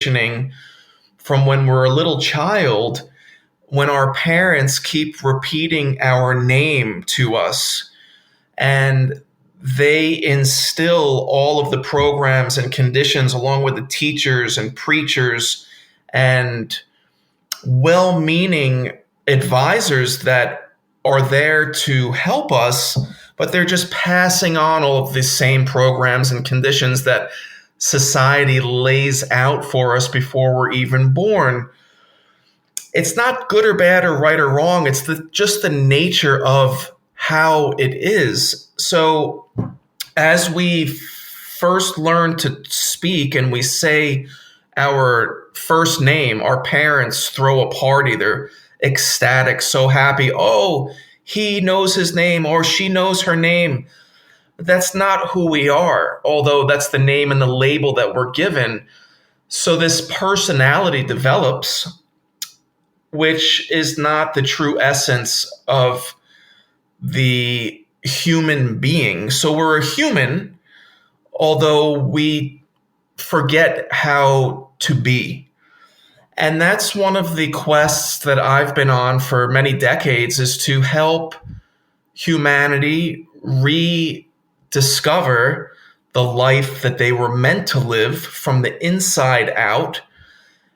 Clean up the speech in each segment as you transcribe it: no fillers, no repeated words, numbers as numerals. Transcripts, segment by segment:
from when we're a little child, when our parents keep repeating our name to us, and they instill all of the programs and conditions along with the teachers and preachers and well-meaning advisors that are there to help us, but they're just passing on all of the same programs and conditions that society lays out for us before we're even born. It's not good or bad or right or wrong. It's just the nature of how it is. So as we first learn to speak and we say our first name, our parents throw a party. They're ecstatic, so happy. Oh, he knows his name or she knows her name. That's not who we are, although that's the name and the label that we're given. So this personality develops, which is not the true essence of the human being. So we're a human, although we forget how to be. And that's one of the quests that I've been on for many decades, is to help humanity rediscover the life that they were meant to live from the inside out,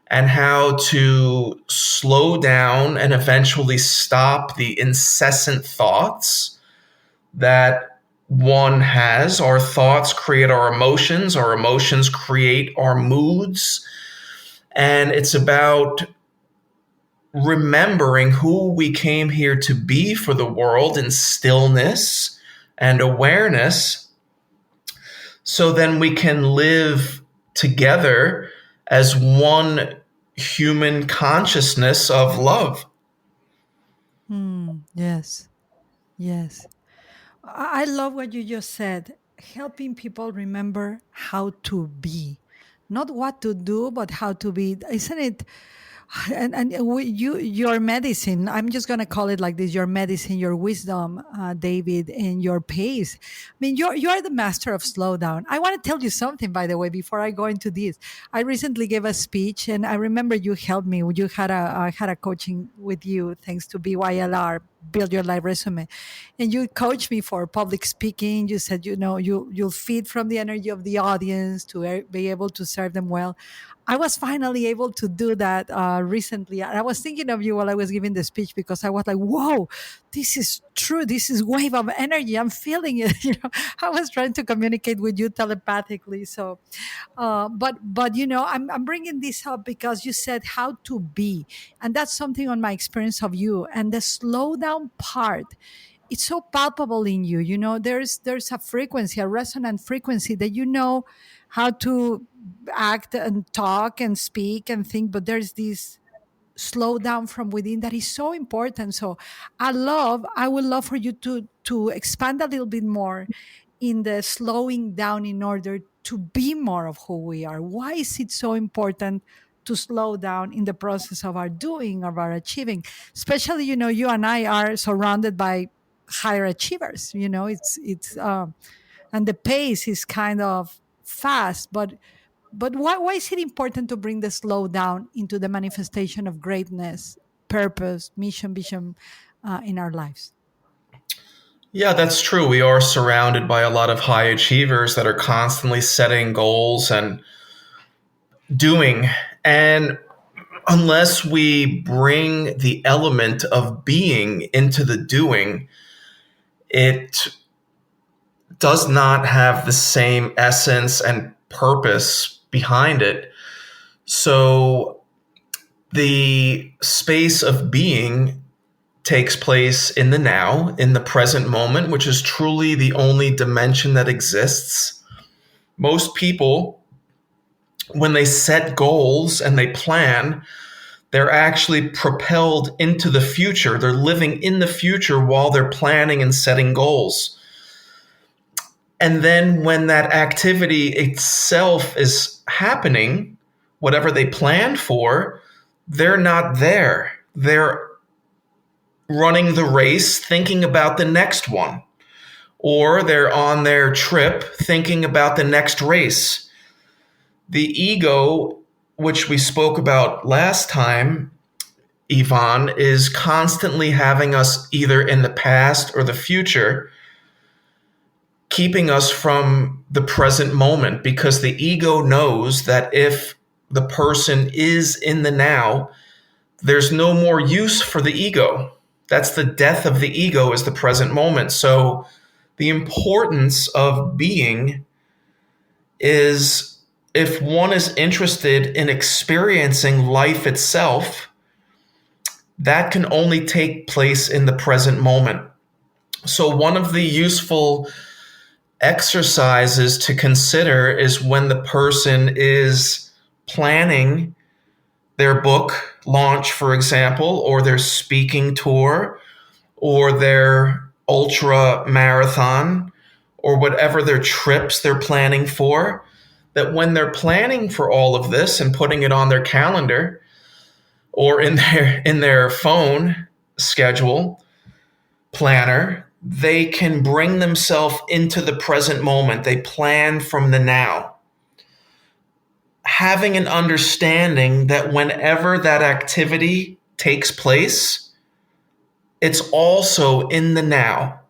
and how to slow down and eventually stop the incessant thoughts that one has. Our thoughts create our emotions create our moods. And it's about remembering who we came here to be for the world in stillness and awareness, so then we can live together as one human consciousness of love. Yes, yes. I love what you just said. Helping people remember how to be, not what to do, but how to be. Isn't it? Your medicine. I'm just gonna call it like this: your medicine, your wisdom, David, and your pace. I mean, you're the master of slowdown. I want to tell you something, by the way, before I go into this. I recently gave a speech, and I remember you helped me. You had I had a coaching with you, thanks to BYLR, Build Your Life Resume, and you coached me for public speaking. You said, you'll feed from the energy of the audience to be able to serve them well. I was finally able to do that recently. And I was thinking of you while I was giving the speech, because I was like, whoa, this is true. This is wave of energy. I'm feeling it. I was trying to communicate with you telepathically. So, but I'm bringing this up because you said how to be, and that's something on my experience of you, and the slowdown part. It's so palpable in you. There's a frequency, a resonant frequency that how to act and talk and speak and think, but there's this slow down from within that is so important. So I would love for you to expand a little bit more in the slowing down in order to be more of who we are. Why is it so important to slow down in the process of our doing, of our achieving? Especially, you and I are surrounded by higher achievers. It's and the pace is kind of fast, but why is it important to bring the slow down into the manifestation of greatness, purpose, mission, vision in our lives? Yeah, that's true. We are surrounded by a lot of high achievers that are constantly setting goals and doing. And unless we bring the element of being into the doing, it does not have the same essence and purpose behind it. So the space of being takes place in the now, in the present moment, which is truly the only dimension that exists. Most people, when they set goals and they plan, they're actually propelled into the future. They're living in the future while they're planning and setting goals. And then when that activity itself is happening, whatever they planned for, they're not there. They're running the race thinking about the next one, or they're on their trip thinking about the next race. The ego which we spoke about last time, Yvonne, is constantly having us either in the past or the future, keeping us from the present moment, because the ego knows that if the person is in the now, there's no more use for the ego. That's the death of the ego, is the present moment. So the importance of being is, if one is interested in experiencing life itself, that can only take place in the present moment. So, one of the useful exercises to consider is when the person is planning their book launch, for example, or their speaking tour, or their ultra marathon, or whatever their trips they're planning for, that when they're planning for all of this and putting it on their calendar or in their phone schedule planner, they can bring themselves into the present moment. They plan from the now, having an understanding that whenever that activity takes place, it's also in the now.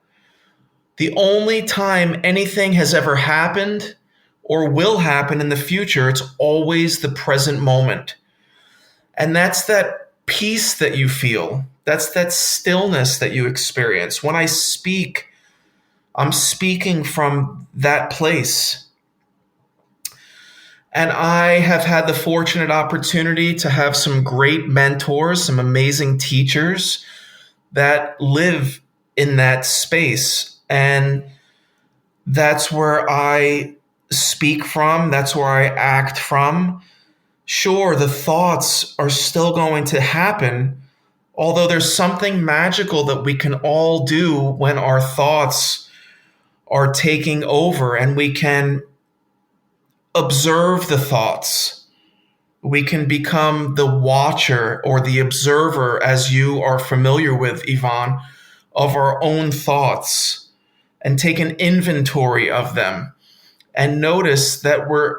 The only time anything has ever happened or will happen in the future, it's always the present moment. And that's that peace that you feel. That's that stillness that you experience. When I speak, I'm speaking from that place. And I have had the fortunate opportunity to have some great mentors, some amazing teachers that live in that space. And that's where I speak from, that's where I act from. Sure, the thoughts are still going to happen, although there's something magical that we can all do when our thoughts are taking over, and we can observe the thoughts. We can become the watcher or the observer, as you are familiar with, Yvonne, of our own thoughts, and take an inventory of them and notice that we're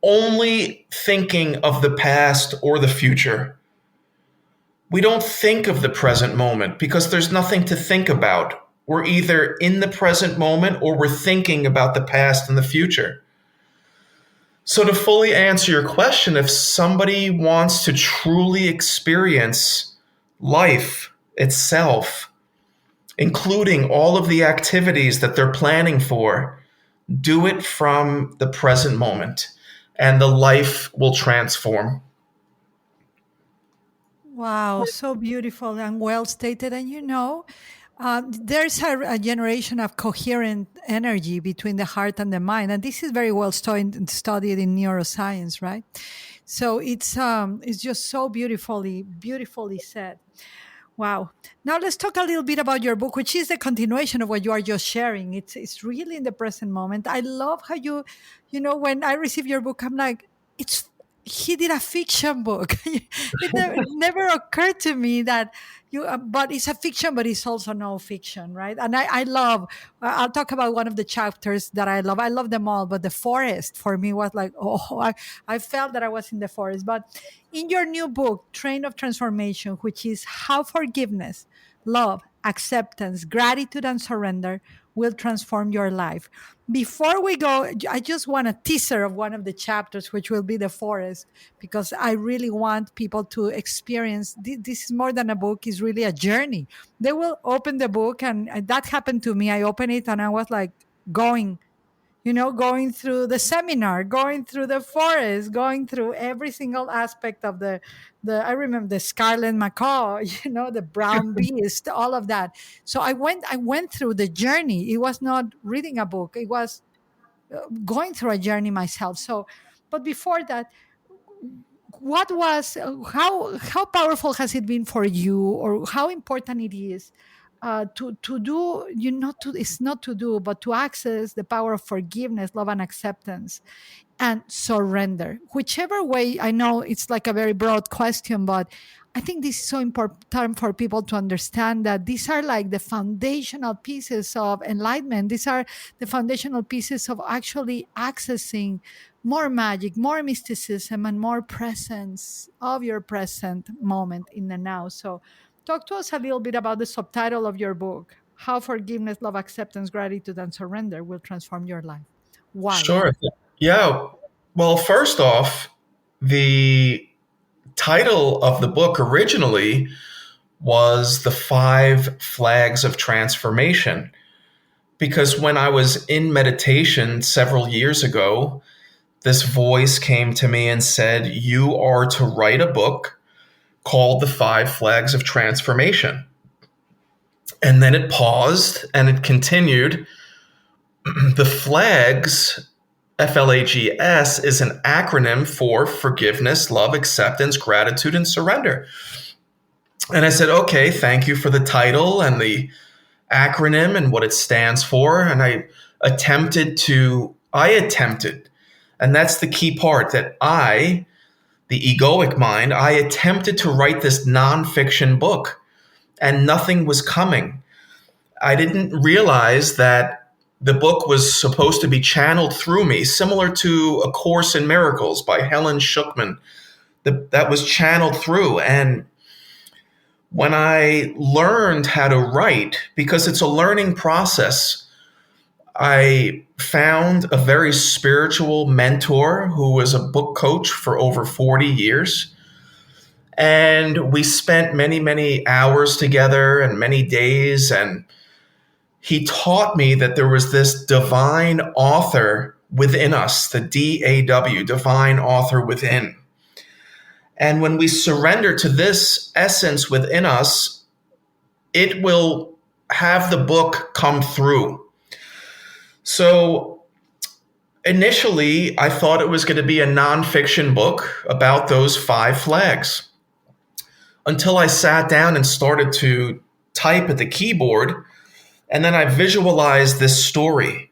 only thinking of the past or the future. We don't think of the present moment because there's nothing to think about. We're either in the present moment or we're thinking about the past and the future. So, to fully answer your question, if somebody wants to truly experience life itself, including all of the activities that they're planning for, do it from the present moment, and the life will transform. Wow, so beautiful and well stated. And there's a generation of coherent energy between the heart and the mind, and this is very well studied in neuroscience, right? So it's just so beautifully said. Wow. Now let's talk a little bit about your book, which is the continuation of what you are just sharing. It's really in the present moment. I love how when I receive your book, I'm like, it's he did a fiction book. It never occurred to me that but it's a fiction, but it's also no fiction, right? And I love. I'll talk about one of the chapters that I love. I love them all, but the forest for me was like, oh, I felt that I was in the forest, but in your new book, Train of Transformation, which is how forgiveness, love, acceptance, gratitude, and surrender will transform your life. Before we go, I just want a teaser of one of the chapters, which will be the forest, because I really want people to experience this is more than a book, it's really a journey. They will open the book, and that happened to me. I opened it and I was like going going through the seminar, going through the forest, going through every single aspect of the I remember the scarlet macaw, the brown beast, all of that. So I went through the journey. It was not reading a book. It was going through a journey myself. So, but before that, what was how powerful has it been for you, or how important it is to do not to it's not to do but to access the power of forgiveness, love, and acceptance, and surrender, whichever way. I know it's like a very broad question, but I think this is so important for people to understand that these are like the foundational pieces of enlightenment. These are the foundational pieces of actually accessing more magic, more mysticism, and more presence of your present moment in the now. So, talk to us a little bit about the subtitle of your book: How Forgiveness, Love, Acceptance, Gratitude, and Surrender Will Transform Your Life. Why? Sure. Yeah. Well, first off, the title of the book originally was The Five Flags of Transformation. Because when I was in meditation several years ago, this voice came to me and said, "You are to write a book called The Five Flags of Transformation." And then it paused and it continued. The flags, FLAGS, is an acronym for forgiveness, love, acceptance, gratitude, and surrender. And I said, okay, thank you for the title and the acronym and what it stands for. And I attempted, and that's the key part, that the egoic mind, I attempted to write this nonfiction book and nothing was coming. I didn't realize that the book was supposed to be channeled through me, similar to A Course in Miracles by Helen Schuckman, that was channeled through. And when I learned how to write, because it's a learning process, I found a very spiritual mentor who was a book coach for over 40 years. And we spent many, many hours together and many days. And he taught me that there was this divine author within us, the DAW, divine author within. And when we surrender to this essence within us, it will have the book come through. So initially, I thought it was going to be a nonfiction book about those five flags until I sat down and started to type at the keyboard. And then I visualized this story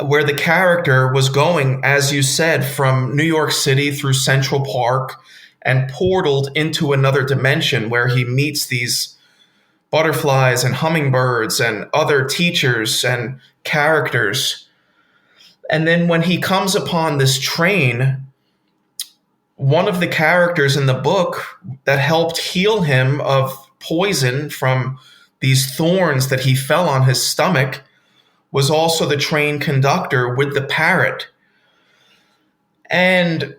where the character was going, as you said, from New York City through Central Park and portaled into another dimension where he meets these butterflies and hummingbirds and other teachers and characters. And then when he comes upon this train, one of the characters in the book that helped heal him of poison from these thorns that he fell on his stomach was also the train conductor with the parrot. And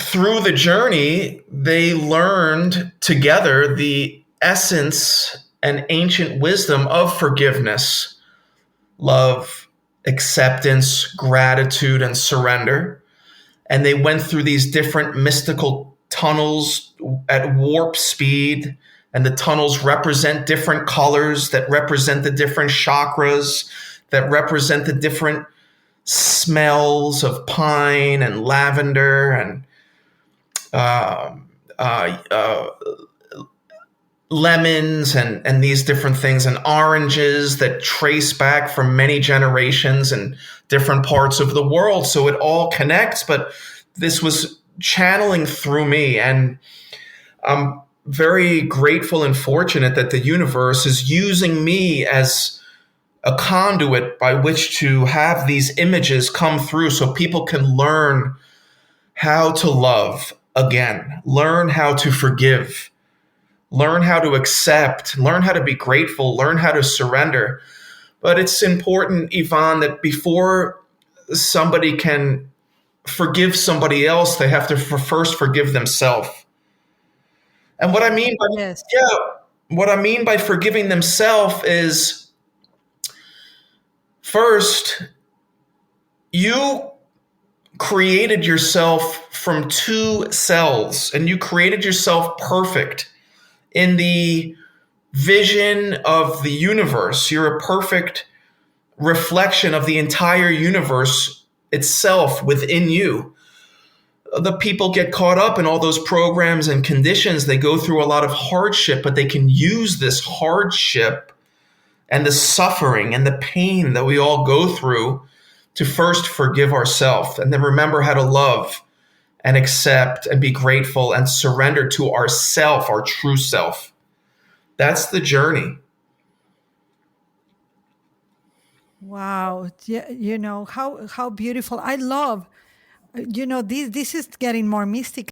through the journey, they learned together the essence and ancient wisdom of forgiveness, love, acceptance, gratitude, and surrender. And they went through these different mystical tunnels at warp speed. And the tunnels represent different colors that represent the different chakras, that represent the different smells of pine and lavender and uh, uh, lemons and these different things, and oranges that trace back from many generations and different parts of the world. So it all connects, but this was channeling through me. And I'm very grateful and fortunate that the universe is using me as a conduit by which to have these images come through so people can learn how to love again, learn how to forgive, learn how to accept, learn how to be grateful, learn how to surrender. But it's important, Yvonne, that before somebody can forgive somebody else, they have to first forgive themselves. And what I mean by Yes. yeah, what I mean by forgiving themselves is, first, you created yourself from two cells and you created yourself perfect in the vision of the universe. You're a perfect reflection of the entire universe itself within you. The people get caught up in all those programs and conditions. They go through a lot of hardship, but they can use this hardship and the suffering and the pain that we all go through to first forgive ourselves and then remember how to love and accept and be grateful and surrender to ourself, our true self. That's the journey. Wow. Yeah, how beautiful. I love, this is getting more mystical.